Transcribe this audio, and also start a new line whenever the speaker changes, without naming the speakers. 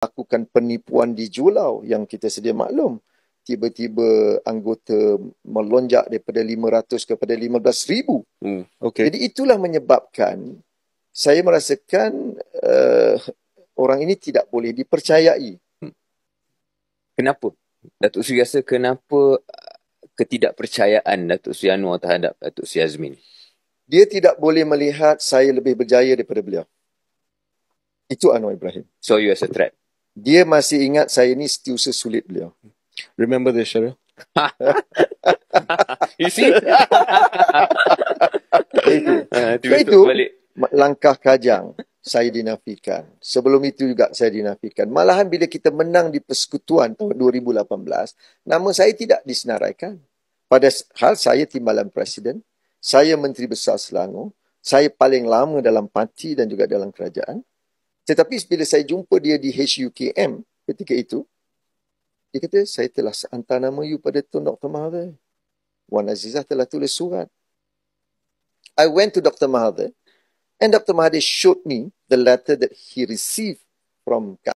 lakukan penipuan di Julau yang kita sedia maklum. Tiba-tiba anggota melonjak daripada 500 kepada 15,000.
Okay.
Jadi itulah menyebabkan saya merasakan orang ini tidak boleh dipercayai.
Kenapa? Datuk Seri rasa kenapa ketidakpercayaan Datuk Seri Anwar terhadap Datuk Seri Azmin?
Dia tidak boleh melihat saya lebih berjaya daripada beliau. Itu Anwar Ibrahim.
So you as a threat?
Dia masih ingat saya ni setiausaha sulit beliau.
Remember this, Syaril?
You see?
Itu langkah Kajang saya dinafikan. Sebelum itu juga saya dinafikan. Malahan bila kita menang di persekutuan tahun 2018, nama saya tidak disenaraikan. Padahal saya timbalan Presiden, saya Menteri Besar Selangor, saya paling lama dalam parti dan juga dalam kerajaan. Tetapi bila saya jumpa dia di HUKM ketika itu, dia kata, saya telah hantar nama you pada Tun Dr. Mahathir. Wan Azizah telah tulis surat. I went to Dr. Mahathir and Dr. Mahathir showed me the letter that he received from